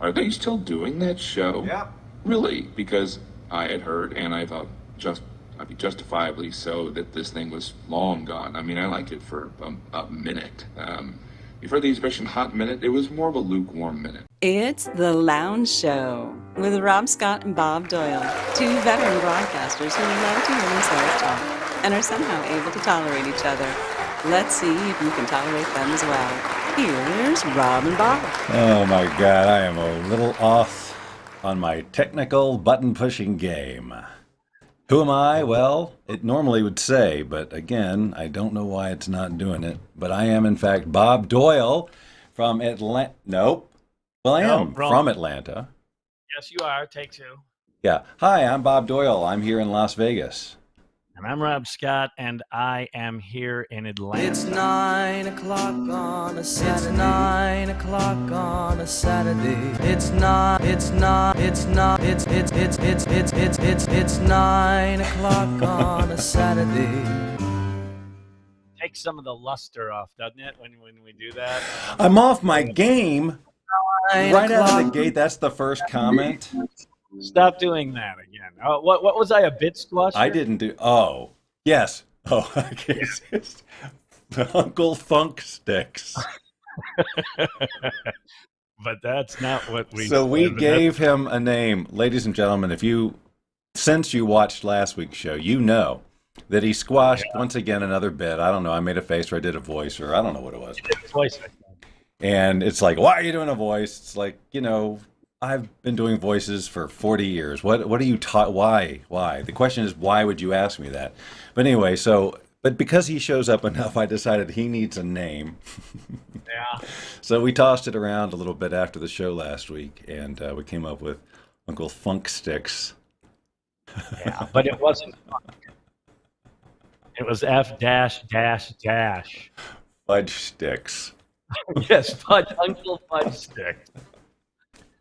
Are they still doing that show? Yeah. Really? Because I had heard, and I thought justifiably so, that this thing was long gone. I mean, I liked it for a minute. You've heard the expression hot minute? It was more of a lukewarm minute. It's The Lounge Show with Rob Scott and Bob Doyle, two veteran broadcasters who love to hear themselves talk and are somehow able to tolerate each other. Let's see if you can tolerate them as well. Here's Rob and Bob. Oh my God, I am a little off on my technical button-pushing game. Who am I? Well, it normally would say, but again, I don't know why it's not doing it. But I am, in fact, Bob Doyle from Atlanta. Nope. Well, I am from Atlanta. Yes, you are. Take two. Yeah. Hi, I'm Bob Doyle. I'm here in Las Vegas. And I'm Rob Scott, and I am here in Atlanta. It's 9 o'clock on a Saturday. It's 9 o'clock on a Saturday. It's 9 o'clock on a Saturday. Takes some of the luster off, doesn't it, when we do that? I'm off my game right out of the gate. That's the first comment. Stop doing that again. What was I, a bit squasher? I didn't do. Oh, yes. Oh, okay. Uncle Funk Sticks. But that's not what we. So we gave him a name, ladies and gentlemen. Since you watched last week's show, you know that he squashed once again another bit. I don't know. I made a face or I did a voice or I don't know what it was. Voice. And it's like, why are you doing a voice? It's like, I've been doing voices for 40 years. What are you taught? Why? The question is, why would you ask me that? But anyway, but because he shows up enough, I decided he needs a name. Yeah. So we tossed it around a little bit after the show last week, and we came up with Uncle Funk Sticks. Yeah, but it wasn't funk. It was F dash dash dash. Fudge Sticks. Yes, Uncle Fudge Stick.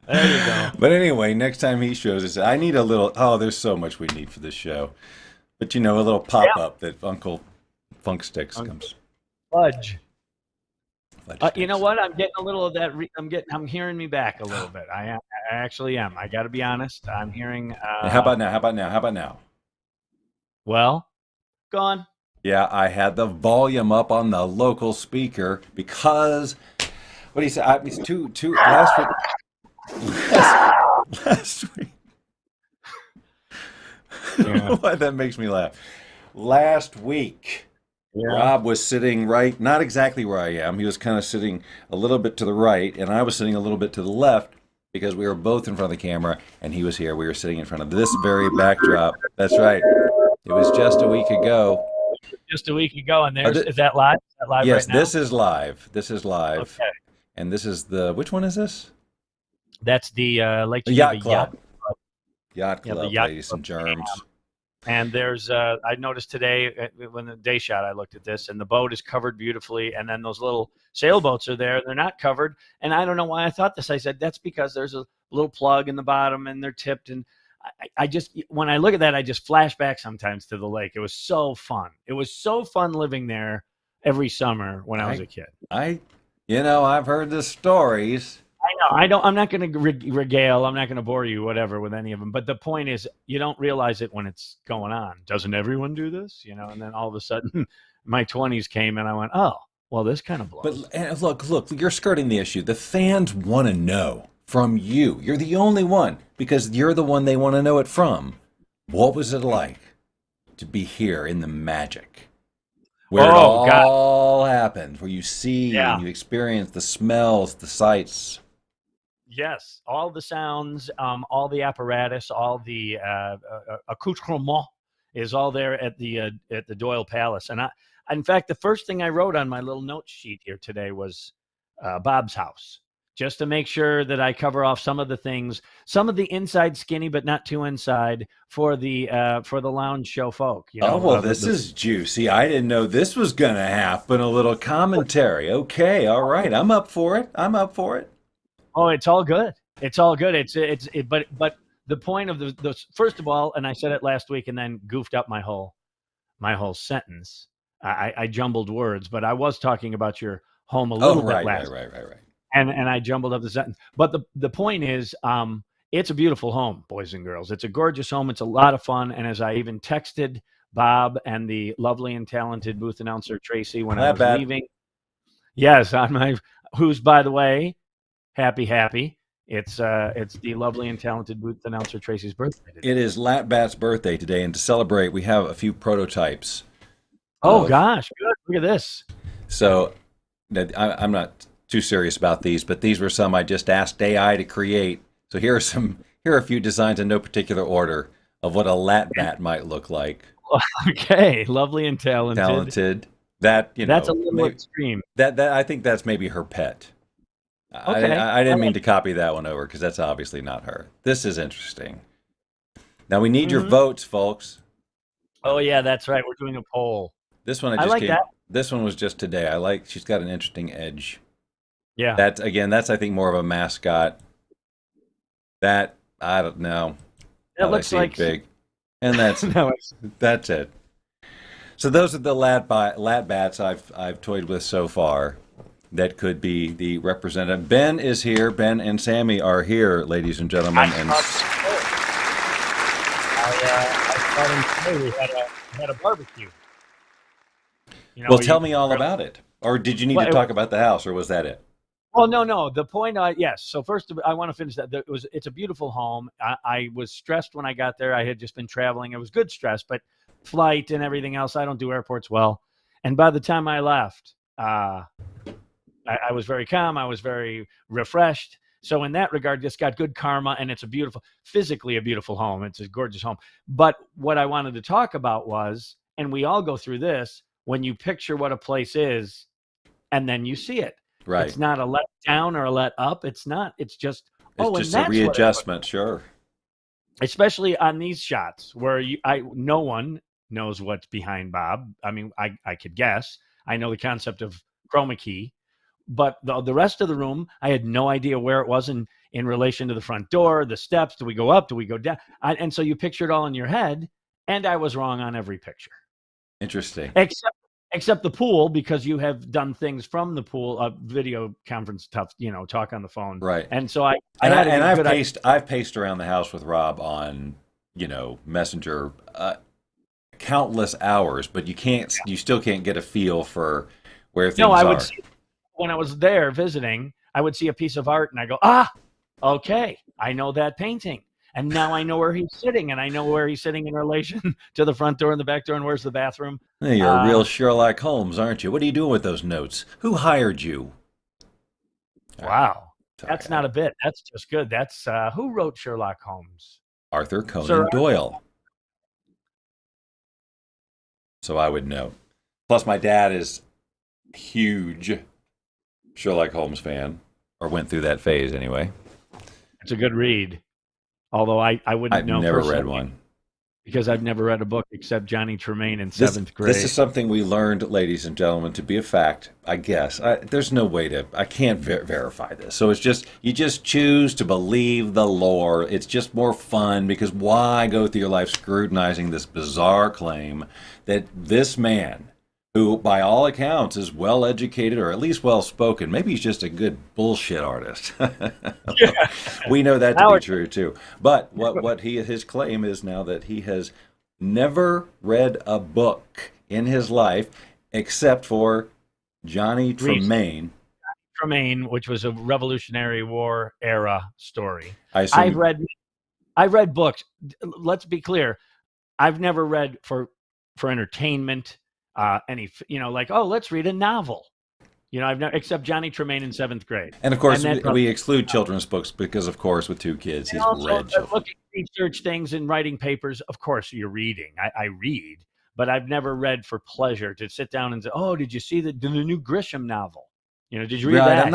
There you go. But anyway, next time he shows us, I need a little. Oh, there's so much we need for this show. But a little pop-up that Uncle Funk Sticks comes. Fudge. You know Sticks. what? I'm getting a little of that. I'm hearing me back a little bit. I actually am. I got to be honest. I'm hearing. How about now? Well, go on. Yeah, I had the volume up on the local speaker because. What do you say? It's two last week. Last week. Yeah. Why that makes me laugh. Last week, Yeah. Rob was sitting not exactly where I am. He was kind of sitting a little bit to the right, and I was sitting a little bit to the left because we were both in front of the camera, and he was here. We were sitting in front of this very backdrop. That's right. It was just a week ago. Just a week ago, and is that live? Is that live Yes, right now? this is live. This is live. Okay. And this is which one is this? That's the The Yacht Club. Yacht Yeah, the Club, Yacht ladies Club. and germs. And there's, I noticed today when the day shot, I looked at this, and the boat is covered beautifully, and then those little sailboats are there. They're not covered, and I don't know why I thought this. I said, that's because there's a little plug in the bottom, and they're tipped, and I just, when I look at that, I just flash back sometimes to the lake. It was so fun. It was so fun living there every summer when I was a kid. I've heard the stories. I know. I'm not going to regale. I'm not going to bore you, whatever, with any of them. But the point is, you don't realize it when it's going on. Doesn't everyone do this? And then all of a sudden, my 20s came, and I went, oh, well, this kind of blows. But look, you're skirting the issue. The fans want to know from you. You're the only one because you're the one they want to know it from. What was it like to be here in the magic? Where it all happened, where you see and you experience the smells, the sights. Yes, all the sounds, all the apparatus, all the accoutrement is all there at the Doyle Palace. And in fact, the first thing I wrote on my little note sheet here today was Bob's house, just to make sure that I cover off some of the things, some of the inside skinny, but not too inside for the lounge show folk. This is juicy. I didn't know this was going to happen. A little commentary. Okay, all right. I'm up for it. Oh, it's all good. It's all good. But the point of the first of all, and I said it last week and then goofed up my whole sentence. I jumbled words, but I was talking about your home a little bit last. Right. and I jumbled up the sentence. But the point is, it's a beautiful home, boys and girls. It's a gorgeous home. It's a lot of fun. And as I even texted Bob and the lovely and talented booth announcer Tracy when I was leaving, yes, on my, who's by the way, happy. It's the lovely and talented booth announcer Tracy's birthday today. It is Latbat's birthday today, and to celebrate, we have a few prototypes. Oh gosh, good! Look at this. So, I'm not too serious about these, but these were some I just asked AI to create. So here are a few designs in no particular order of what a Latbat might look like. Okay, lovely and talented. That that's a little extreme. That I think that's maybe her pet. Okay. I didn't mean to copy that one over because that's obviously not her. This is interesting. Now we need your votes, folks. Oh yeah, that's right. We're doing a poll. This one This one was just today. She's got an interesting edge. Yeah. That's I think more of a mascot. That I don't know. That looks like big. And that's that's it. So those are the Latbats I've toyed with so far. That could be the representative. Ben is here. Ben and Sammy are here, ladies and gentlemen. I thought we had a barbecue. Well, tell me all about it. Or did you need to talk about the house, or was that it? Well, no. The point, yes. So first, I want to finish that. It's a beautiful home. I was stressed when I got there. I had just been traveling. It was good stress, but flight and everything else. I don't do airports well. And by the time I left, I was very calm. I was very refreshed. So in that regard, just got good karma, and it's physically a beautiful home. It's a gorgeous home. But what I wanted to talk about was, and we all go through this, when you picture what a place is, and then you see it. Right. It's not a let down or a let up. It's not. It's just a readjustment. Sure. Especially on these shots where no one knows what's behind Bob. I mean, I could guess. I know the concept of chroma key. But the rest of the room, I had no idea where it was in relation to the front door, the steps. Do we go up? Do we go down? And so you picture it all in your head, and I was wrong on every picture. Interesting. Except the pool, because you have done things from the pool, video conference, talk on the phone, right? And so I've paced around the house with Rob on Messenger countless hours, but you still can't get a feel for where things are. When I was there visiting, I would see a piece of art and I go, okay, I know that painting. And now I know where he's sitting, and I know where he's sitting in relation to the front door and the back door and where's the bathroom. Hey, you're a real Sherlock Holmes, aren't you? What are you doing with those notes? Who hired you? Wow. That's not a bit. That's just good. That's who wrote Sherlock Holmes? Arthur Conan Doyle. So I would know. Plus, my dad is huge Sherlock Holmes fan, or went through that phase anyway. It's a good read. Although I wouldn't know. I've never read one. Because I've never read a book except Johnny Tremaine in 7th grade. This is something we learned, ladies and gentlemen, to be a fact, I guess. There's no way I can't verify this. So it's just, you just choose to believe the lore. It's just more fun, because why go through your life scrutinizing this bizarre claim that this man, who by all accounts is well educated, or at least well spoken, maybe he's just a good bullshit artist. We know that to be true too. But what his claim is now, that he has never read a book in his life except for Johnny Tremaine. Tremaine, which was a Revolutionary War era story. I've read books. Let's be clear. I've never read for entertainment. Let's read a novel. I've never, except Johnny Tremaine in 7th grade. And of course, we exclude children's books because, of course, with 2 kids, he's read children. Looking, research things and writing papers. Of course, you're reading. I read, but I've never read for pleasure, to sit down and say, "Oh, did you see the new Grisham novel? Did you read that?"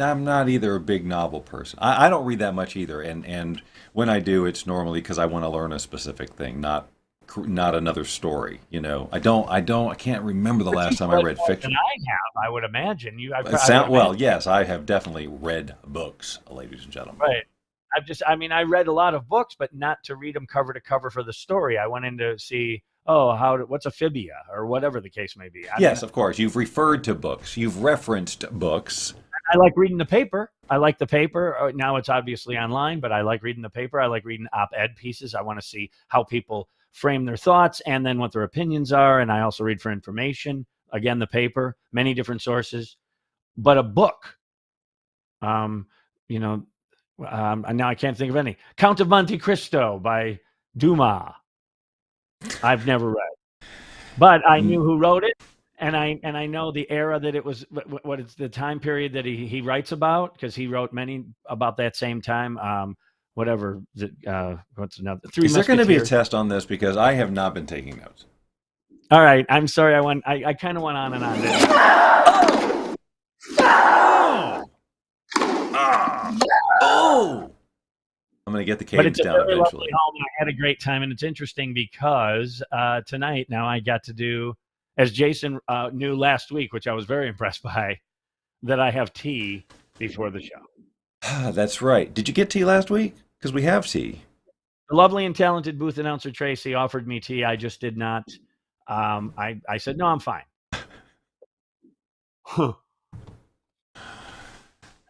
I'm not either a big novel person. I don't read that much either, and when I do, it's normally because I want to learn a specific thing, not another story. I can't remember the last time I read fiction. I would imagine you. Yes, I have definitely read books, ladies and gentlemen. Right. I read a lot of books, but not to read them cover to cover for the story. I went in to see, what's a fibia, or whatever the case may be. Yes, of course. You've referred to books. You've referenced books. I like reading the paper. I like the paper. Now it's obviously online, but I like reading the paper. I like reading op-ed pieces. I want to see how people frame their thoughts and then what their opinions are. And I also read for information. Again, the paper, many different sources. But a book, um, you know, now I can't think of any. Count of Monte Cristo by Dumas. I've never read, but I knew who wrote it, and I know the era that it was. What it's the time period that he writes about, because he wrote many about that same time. Whatever. What's another? Three Is there going to be a Musketeers. test on this? Because I have not been taking notes. All right. I'm sorry. I kind of went on and on. Didn't I? Oh! I'm going to get the But cadence it's a down very eventually. lovely home. I had a great time, and it's interesting because tonight now I got to do, as Jason knew last week, which I was very impressed by, that I have tea before the show. That's right. Did you get tea last week? Because we have tea. The lovely and talented booth announcer Tracy offered me tea. I just did not. I said no, I'm fine.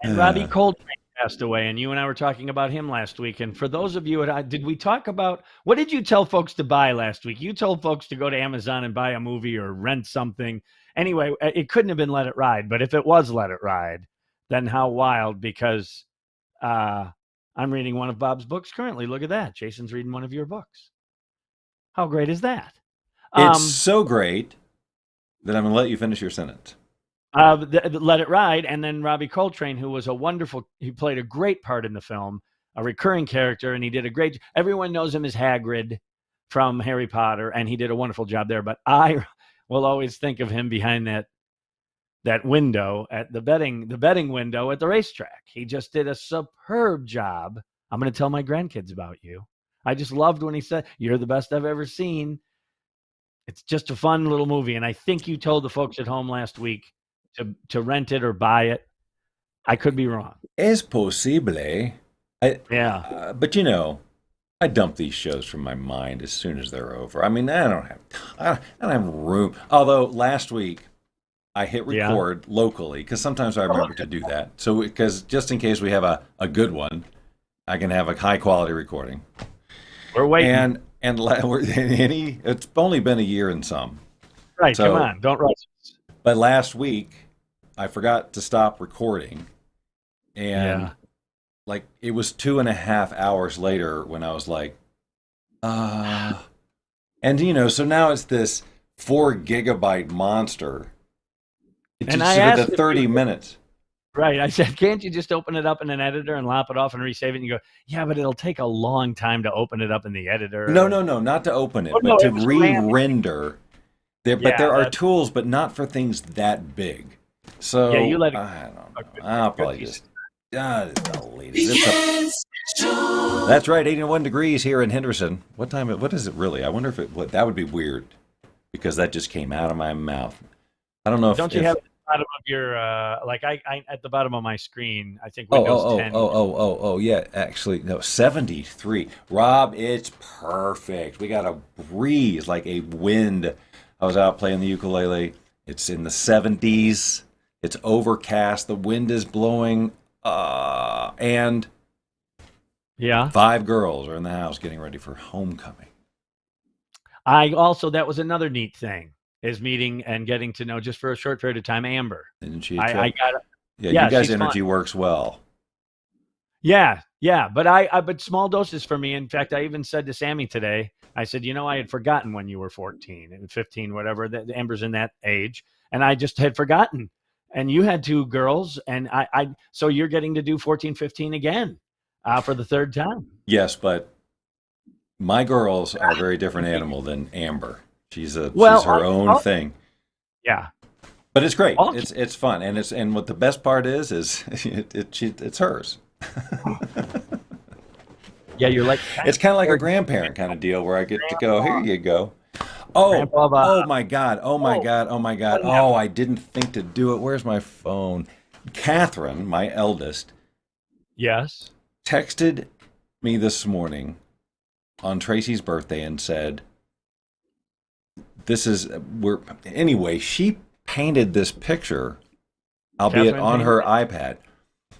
And Robbie Coltrane passed away, and you and I were talking about him last week. And for those of you, did we talk about, what did you tell folks to buy last week? You told folks to go to Amazon and buy a movie or rent something. Anyway, it couldn't have been Let It Ride, but if it was Let It Ride, then how wild, because I'm reading one of Bob's books currently. Look at that. Jason's reading one of your books. How great is that? It's so great that I'm going to let you finish your sentence. Let It Ride, and then Robbie Coltrane, who was he played a great part in the film, a recurring character, and he did a great, everyone knows him as Hagrid from Harry Potter, and he did a wonderful job there, but I will always think of him behind that window at the betting window at the racetrack. He just did a superb job. I'm going to tell my grandkids about you. I just loved when he said, "You're the best I've ever seen." It's just a fun little movie, and I think you told the folks at home last week to rent it or buy it. I could be wrong. Es posible. Yeah. But I dump these shows from my mind as soon as they're over. I mean, I don't have room. Although last week I hit record locally, because sometimes I remember to do that. So because just in case we have a good one, I can have a high quality recording. We're waiting. And it's only been a year and some. Right. So, come on, don't rush. But last week I forgot to stop recording, and like it was 2.5 hours later when I was like, and so now it's this 4 gigabyte monster. It's and just I for asked the 30 minutes. Right. I said, can't you just open it up in an editor and lop it off and resave it? And you go, yeah, but it'll take a long time to open it up in the editor. No, not to open it, but to re-render. But there are tools, but not for things that big. So yeah, you let it. I don't know. I'll probably just delete it. That's right, 81 degrees here in Henderson. What is it really? I wonder if that would be weird, because that just came out of my mouth. I don't know if... Don't you have at the bottom of your, I at the bottom of my screen, I think Windows 10. Yeah, actually, no, 73. Rob, it's perfect. We got a breeze, like a wind. I was out playing the ukulele. It's in the 70s. It's overcast. The wind is blowing. And 5 girls are in the house getting ready for homecoming. That was another neat thing, is meeting and getting to know, just for a short period of time, Amber. Isn't she? I got it. Yeah, you guys' energy works well. Yeah, but small doses for me. In fact, I even said to Sammy today, I said, I had forgotten when you were 14 and 15, whatever, that Amber's in that age, and I just had forgotten. And you had 2 girls, and so you're getting to do 14, 15 again for the 3rd time. Yes, but my girls are a very different animal than Amber. She's her own thing. Yeah. But it's great. It's fun, and what the best part is it's hers. Yeah, you're like, it's kind of like a grandparent kind of deal where I get to go, here you go. Oh my God. Oh, I didn't think to do it. Where's my phone? Catherine, my eldest, yes, texted me this morning on Tracy's birthday and said, she painted this picture albeit Catherine on painted her it? iPad.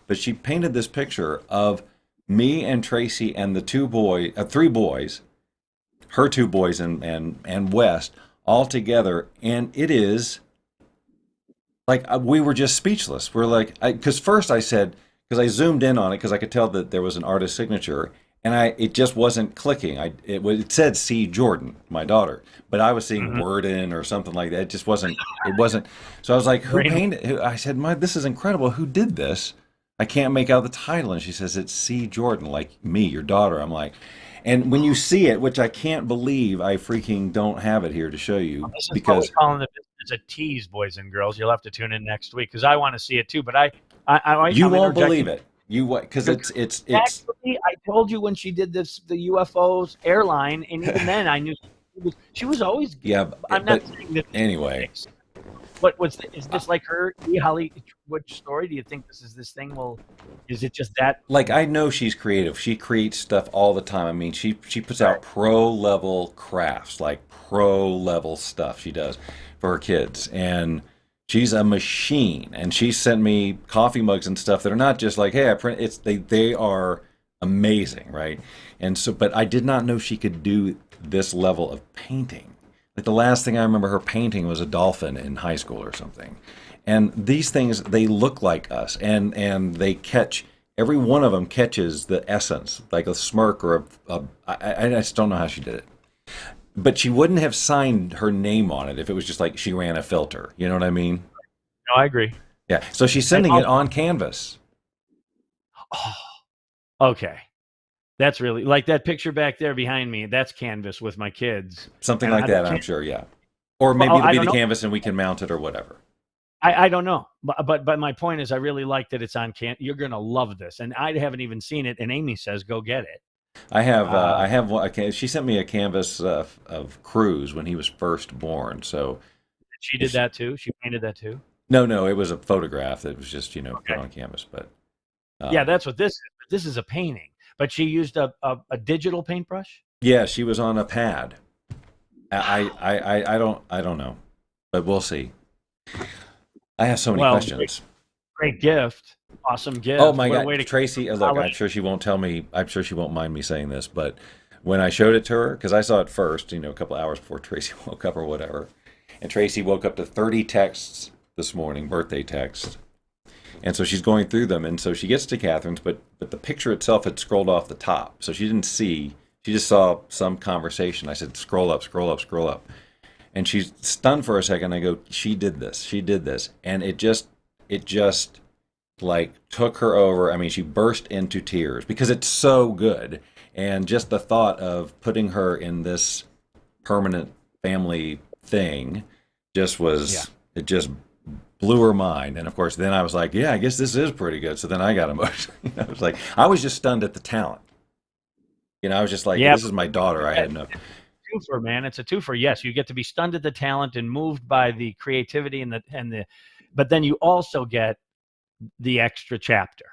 But she painted this picture of me and Tracy and the three boys, her two boys and West all together, and it is like we were just speechless. We're like, because first I said, because I zoomed in on it because I could tell that there was an artist signature, and it just wasn't clicking. It said C. Jordan, my daughter, but I was seeing Mhm. Worden or something like that. It just wasn't. It wasn't. So I was like, who Brain- painted? I said, this is incredible. Who did this? I can't make out the title, and she says it's C. Jordan, like me, your daughter. I'm like, and when you see it, which I can't believe, I freaking don't have it here to show you This is what we because call in the business a tease, boys and girls. You'll have to tune in next week because I want to see it too. But you I'm won't interjecting. believe it. You what? Because it's Actually, I told you when she did the UFOs airline, and even then I knew she was always. yeah. I'm not But saying that. anyway, Is this like her? Holly, which story do you think this is? This thing will? Is it just that? like I know she's creative. She creates stuff all the time. I mean, she puts out pro level crafts, like pro level stuff she does for her kids, and she's a machine. And she sent me coffee mugs and stuff that are not just like, hey, I print. They are amazing, right? And so, but I did not know she could do this level of painting. Like the last thing I remember her painting was a dolphin in high school or something. And these things, they look like us, and they catch, every one of them catches the essence, like a smirk or I just don't know how she did it. But she wouldn't have signed her name on it if it was just like she ran a filter. You know what I mean? No, I agree. Yeah. So she's sending it on canvas. Oh, okay. That's really like that picture back there behind me. That's canvas with my kids. Something And like that, I'm sure, yeah. Or maybe Well, it'll I be don't the know. canvas and we can mount it or whatever. I don't know, but my point is, I really like that it's on You're gonna love this, and I haven't even seen it. And Amy says, "Go get it." I have one. She sent me a canvas of Cruz when he was first born. So She did that too. She painted that too. no, it was a photograph that was just put Okay. on canvas. But Yeah, that's what this is. This is a painting, but she used a digital paintbrush. yeah, she was on a pad. I don't know, but we'll see. I have so many questions. Great gift, awesome gift. Oh my What a God, way to Tracy! Look, holiday. I'm sure she won't tell me. I'm sure she won't mind me saying this, but when I showed it to her, because I saw it first, a couple hours before Tracy woke up or whatever, and Tracy woke up to 30 texts this morning, birthday texts, and so she's going through them, and so she gets to Catherine's, but the picture itself had scrolled off the top, so she didn't see. She just saw some conversation. I said, scroll up, scroll up, scroll up, and she's stunned for a second. I go, she did this, and it just like took her over. I mean, she burst into tears because it's so good. And just the thought of putting her in this permanent family thing just was, it just blew her mind. And of course, then I was like, yeah, I guess this is pretty good. So then I got emotional. I was just stunned at the talent. I was just like, this is my daughter. I had no. Twofer, man. It's a twofer. Yes, you get to be stunned at the talent and moved by the creativity and the, but then you also get the extra chapter,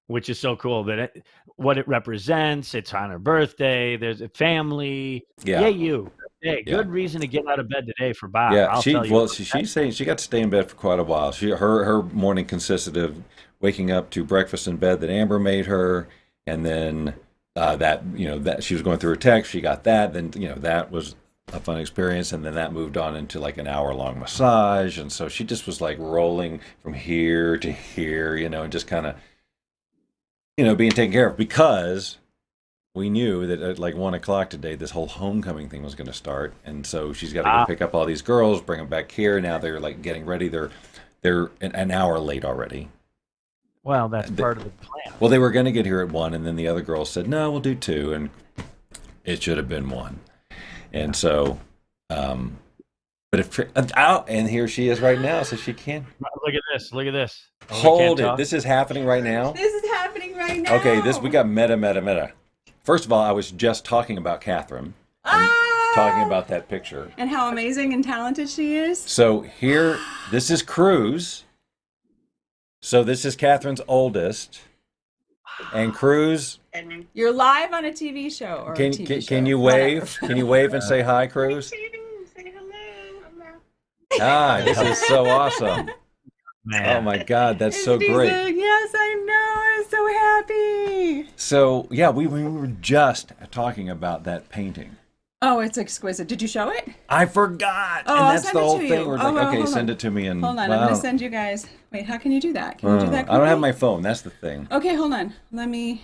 which is so cool that what it represents. It's on her birthday. There's a family. Yeah. Yay, you. Hey, good reason to get out of bed today for Bob. Yeah, I'll tell you. she's saying she got to stay in bed for quite a while. Her morning consisted of waking up to breakfast in bed that Amber made her, and then that she was going through her text. She got that. Then that was a fun experience, and then that moved on into like an hour-long massage, and so she just was like rolling from here to here, and just kind of being taken care of because we knew that at like 1:00 today this whole homecoming thing was going to start, and so she's got to go pick up all these girls, bring them back here. Now they're like getting ready. They're an hour late already. Well, that's part of the plan. Well, they were going to get here at 1:00, and then the other girls said, no, we'll do 2:00, and it should have been 1:00. And so, but and here she is right now, so she can't. Look at this. Look at this. Hold it. This is happening right now? This is happening right now. Okay, we got meta. First of all, I was just talking about Catherine. Talking about that picture. And how amazing and talented she is. So here, this is Cruz. So this is Catherine's oldest. And Cruz. You're live on a TV show or a TV show. Can you wave? Can you wave and say hi, Cruz? Say hello. Ah, this is so awesome. Man. Oh my God, that's so great. Yes, I know. I'm so happy. So yeah, we were just talking about that painting. Oh, it's exquisite. Did you show it? I forgot, Oh, and I'll that's send the it whole to thing. you. We're Oh, like, well, okay, hold on. send it to me, and Hold on, well, I'm going to send you guys. Wait, how can you do that? Can you do that I don't quickly? have my phone. That's the thing. Okay, hold on. Let me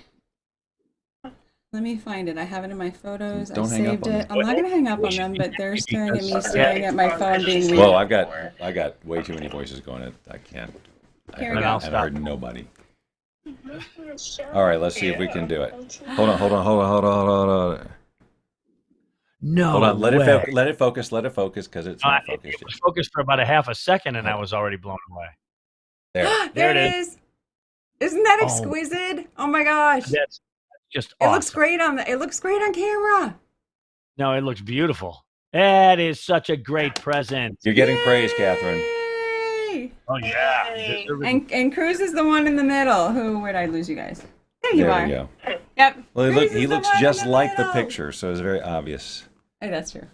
find it. I have it in my photos. Don't I hang up saved on it. me. I'm not going to hang up on them, but they're staring at me, Because- staring at my phone, being weird. Well, I got way too many voices going. I can't. Here we I go. haven't heard nobody. All right, let's see if we can do it. Hold on. No Hold on. Let way. it focus, because it's not It focused was yet. focused for about a half a second, and I was already blown away. There. There There it it is. Isn't that Oh. exquisite? Oh my gosh. That's just It awesome. looks great on camera. No, it looks beautiful. That is such a great present. You're getting praise, Catherine. Yay! Oh yeah. And Cruz is the one in the middle. Where'd I lose you guys? There you There are. you go. Yep. Well, Cruz is he the looks one in just like the middle. picture, so it's very obvious. Oh, that's true.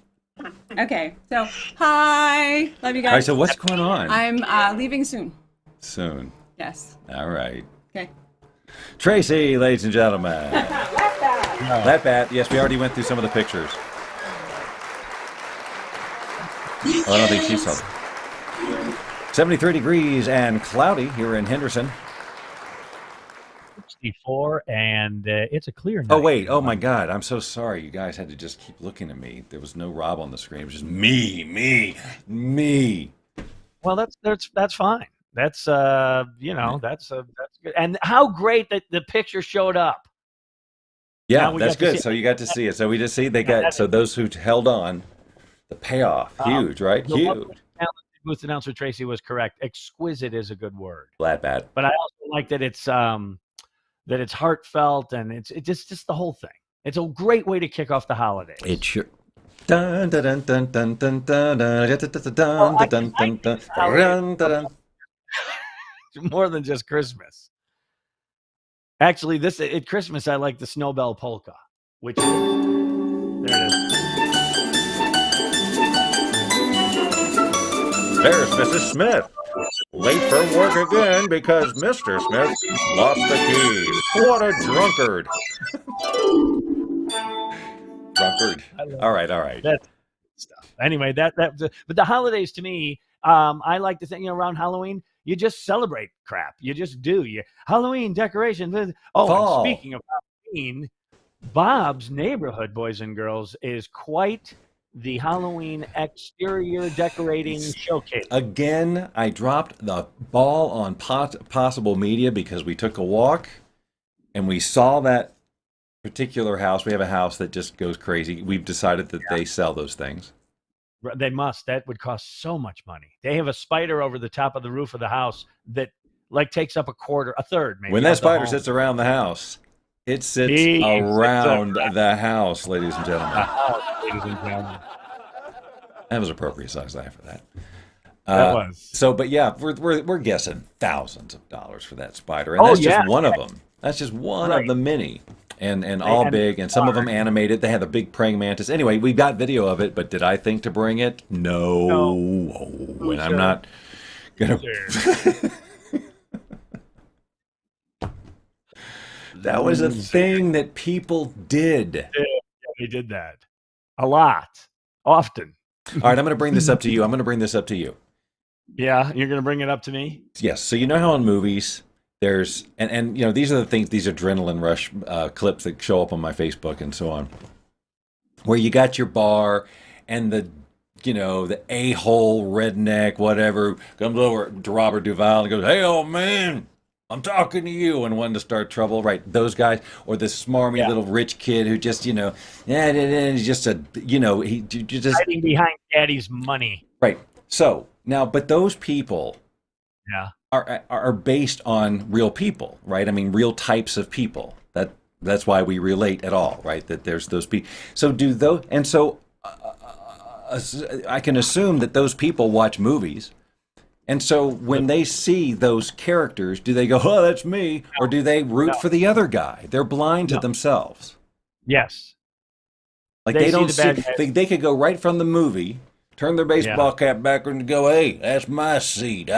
Okay, so hi, love you guys. All right, so what's going on? I'm leaving soon. Soon. Yes. All right. Okay. Tracy, ladies and gentlemen. That bat. Yes, we already went through some of the pictures. Oh, I don't think she saw them. 73 degrees and cloudy here in Henderson. 64, and it's a clear night. Oh, wait. Oh, my God. I'm so sorry. You guys had to just keep looking at me. There was no Rob on the screen. It was just me. Well, that's fine. That's that's good. And how great that the picture showed up. Yeah, Now we that's got to good. see- So you got to see it. So we just see so those who held on, the payoff, huge, right? The Huge. booth announcer Tracy was correct. Exquisite is a good word. Flat bat. But I also like that it's heartfelt, and it's just the whole thing. It's a great way to kick off the holidays. It sure. Dun dun dun dun dun dun dun dun dun dun dun dun dun. More than just Christmas. Actually, at Christmas I like the Snowbell Polka, which there it is. There's Mrs. Smith. Late for work again because Mr. Smith lost the keys. What a drunkard. All right. That's stuff. Anyway, but the holidays to me, I like to think, around Halloween, you just celebrate crap. You just do. Halloween decorations. Oh, Fall. And speaking of Halloween, Bob's Neighborhood, boys and girls, is quite the Halloween exterior decorating showcase. Again, I dropped the ball on possible media because we took a walk and we saw that particular house. We have a house that just goes crazy. We've decided that they sell those things. They must. That would cost so much money. They have a spider over the top of the roof of the house that takes up a third, maybe. When that spider sits around the house, it sits around the house, ladies and gentlemen. Ladies and gentlemen. That was appropriate size laugh for that. That was. So, but yeah, we're guessing thousands of dollars for that spider, and that's just one of them. That's just one of the many, and all big, and some of them animated. They have a big praying mantis. Anyway, we've got video of it, but did I think to bring it? No. And I'm not gonna. That was a thing that people did. Yeah, they did that a lot, often. All right, I'm going to bring this up to you. Yeah, you're going to bring it up to me? Yes. So you know how in movies there's and these are the things, these adrenaline rush clips that show up on my Facebook and so on, where you got your bar and the a-hole redneck whatever comes over to Robert Duvall and goes, "Hey, old man, I'm talking to you," and wanting to start trouble, right? Those guys, or the smarmy little rich kid who just, he's just he just hiding behind daddy's money, right? So now, but those people, are based on real people, right? I mean, real types of people. That's why we relate at all, right? That there's those people. So do those, and so I can assume that those people watch movies. And so when they see those characters, do they go, "Oh, that's me," or do they root for the other guy? They're blind to themselves. Yes. Like they don't see. They could go right from the movie, turn their baseball cap backward, and go, "Hey, that's my seat.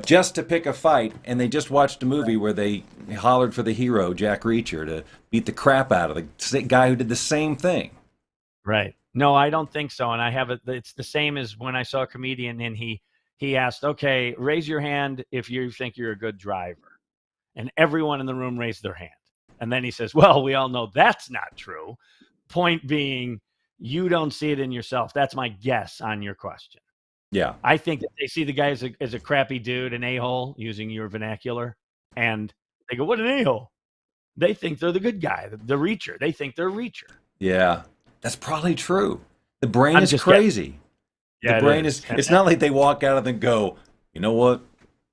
just to pick a fight, and they just watched a movie where they hollered for the hero, Jack Reacher, to beat the crap out of the guy who did the same thing. Right. No, I don't think so. And I have it's the same as when I saw a comedian and he asked, okay, raise your hand if you think you're a good driver. And everyone in the room raised their hand. And then he says, well, we all know that's not true. Point being, you don't see it in yourself. That's my guess on your question. Yeah. I think that they see the guy as a crappy dude, an a-hole, using your vernacular. And they go, what an a-hole. They think they're the good guy, the reacher. They think they're a reacher. Yeah. That's probably true. The brain is crazy. Yeah, the brain is. It's not like they walk out of and go, you know what?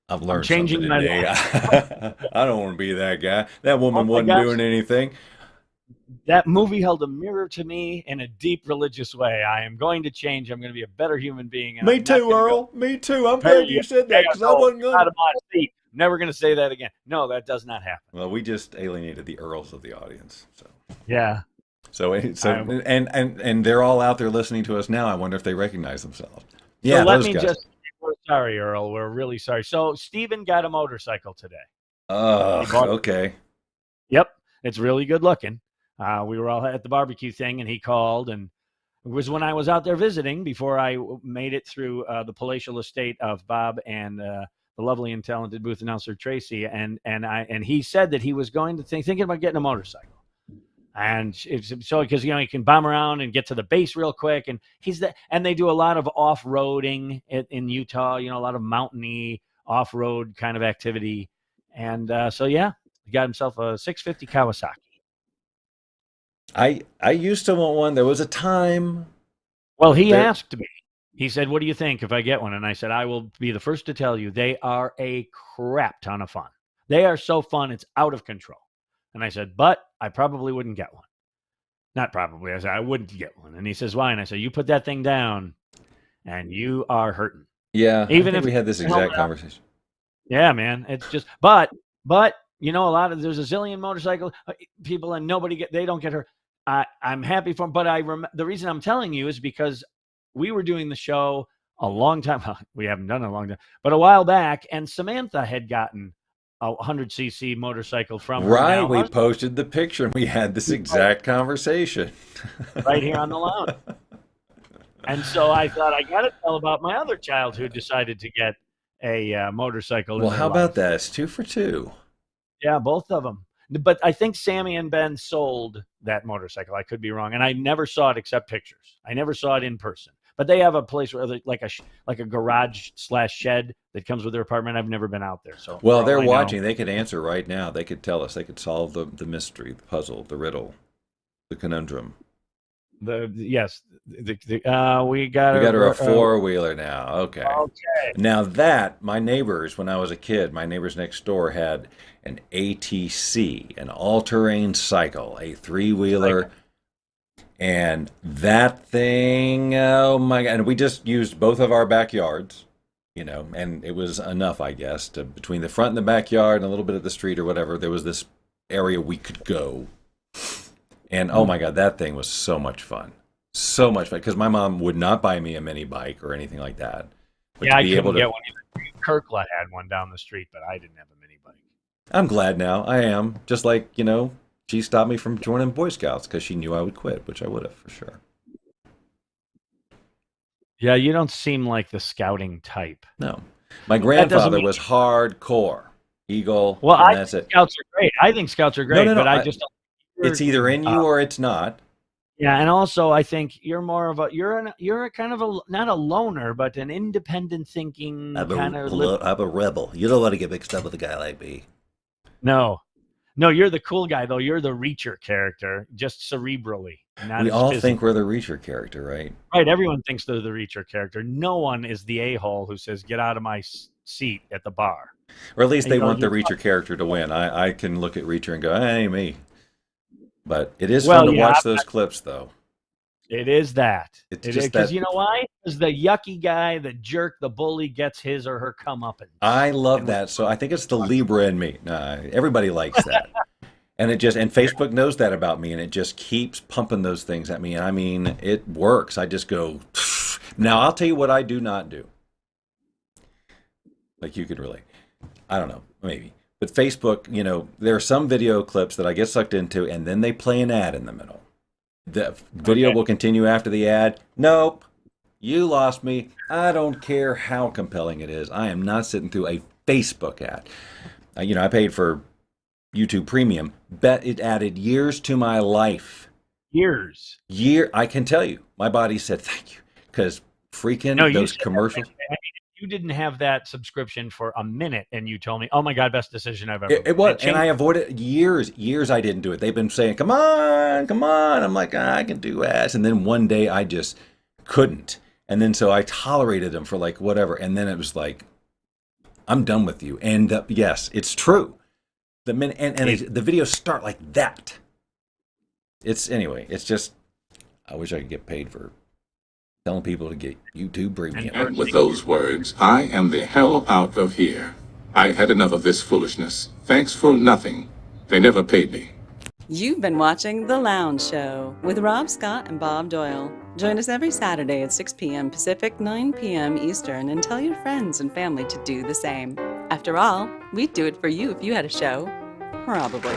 I've learned changing something today. I don't want to be that guy. That woman wasn't doing anything. That movie held a mirror to me in a deep religious way. I am going to change. I'm going to be a better human being. And Me too, Earl. Me too. I'm glad you said that because I wasn't going to. Never going to say that again. No, that does not happen. Well, we just alienated the Earls of the audience. So yeah. So and they're all out there listening to us now. I wonder if they recognize themselves. Yeah, so let those me guys. we're sorry, Earl. We're really sorry. So Steven got a motorcycle today. Okay. Yep, it's really good looking. We were all at the barbecue thing, and he called, and it was when I was out there visiting before I made it through the palatial estate of Bob and the lovely and talented booth announcer Tracy, and he said that he was going to thinking about getting a motorcycle. And it's so because he can bomb around and get to the base real quick, and and they do a lot of off-roading in Utah, a lot of mountainy off-road kind of activity, and so yeah, he got himself a 650 Kawasaki. I used to want one. There was a time. Well, he asked me. He said, "What do you think if I get one?" And I said, "I will be the first to tell you they are a crap ton of fun. They are so fun, it's out of control." And I said, but I probably wouldn't get one. Not probably. I said, I wouldn't get one. And he says, why? And I said, you put that thing down and you are hurting. Yeah. Even if we had this exact conversation. Yeah, man. It's just, but, there's a zillion motorcycle people and they don't get hurt. I'm happy for them. But the reason I'm telling you is because we were doing the show a long time. We haven't done it a long time, but a while back. And Samantha had gotten a 100cc motorcycle from her. Right, we posted the picture and we had this exact conversation. Right here on the lounge. And so I thought I got to tell about my other child who decided to get a motorcycle. Well, how about that? It's 2 for 2. Yeah, both of them. But I think Sammy and Ben sold that motorcycle. I could be wrong. And I never saw it except pictures. I never saw it in person. But they have a place where like a garage/shed that comes with their apartment. I've never been out there. So well, they're watching. They could answer right now. They could tell us. They could solve the mystery, the puzzle, the riddle, the conundrum. We got her a 4-wheeler now. Okay. Now that my neighbors, when I was a kid, my neighbors next door had an ATC, an all-terrain cycle, a 3-wheeler. And that thing, oh my God, and we just used both of our backyards, and it was enough, I guess, between the front and the backyard and a little bit of the street or whatever, there was this area we could go. And oh my God, that thing was so much fun. So much fun, because my mom would not buy me a mini bike or anything like that. But yeah, I couldn't get one either. Kirkla had one down the street, but I didn't have a mini bike. I'm glad now. I am. Just like, she stopped me from joining Boy Scouts because she knew I would quit, which I would have for sure. Yeah, you don't seem like the scouting type. No. My grandfather was hardcore. Eagle. Well, that's it. Scouts are great. I think Scouts are great, but I just don't. It's either in you or it's not. Yeah, and also I think you're more of you're a kind of not a loner, but an independent thinking kind of. I'm a rebel. You don't want to get mixed up with a guy like me. No, you're the cool guy, though. You're the Reacher character, just cerebrally. We all think we're the Reacher character, right? Right. Everyone thinks they're the Reacher character. No one is the a-hole who says, get out of my seat at the bar. Or at least they want the Reacher character to win. I can look at Reacher and go, hey, me. But it is fun to watch those clips, though. It is that. It is because you know why? Because the yucky guy, the jerk, the bully gets his or her comeuppance. I love that. So I think it's the Libra in me. Everybody likes that. And Facebook knows that about me, and it just keeps pumping those things at me. And I mean, it works. I just go, now I'll tell you what I do not do. Like you could really, I don't know, maybe. But Facebook, you know, there are some video clips that I get sucked into, and then they play an ad in the middle. The video will continue after the ad. Nope. You lost me. I don't care how compelling it is. I am not sitting through a Facebook ad. You know, I paid for YouTube Premium. Bet it added years to my life. Years. I can tell you. My body said thank you. Because freaking those commercials. You didn't have that subscription for a minute, and you told me, "Oh my God, best decision I've ever." It was, and I avoided years. I didn't do it. They've been saying, "Come on, come on." I'm like, I can do ads, and then one day I just couldn't, and then so I tolerated them for like whatever, and then it was like, I'm done with you. And yes, it's true. The minute the videos start like that. Anyway. It's just, I wish I could get paid for telling people to get YouTube Premium. And with those words, I am the hell out of here. I had enough of this foolishness. Thanks for nothing. They never paid me. You've been watching The Lounge Show with Rob Scott and Bob Doyle. Join us every Saturday at 6 p.m. Pacific, 9 p.m. Eastern, and tell your friends and family to do the same. After all, we'd do it for you if you had a show. Probably.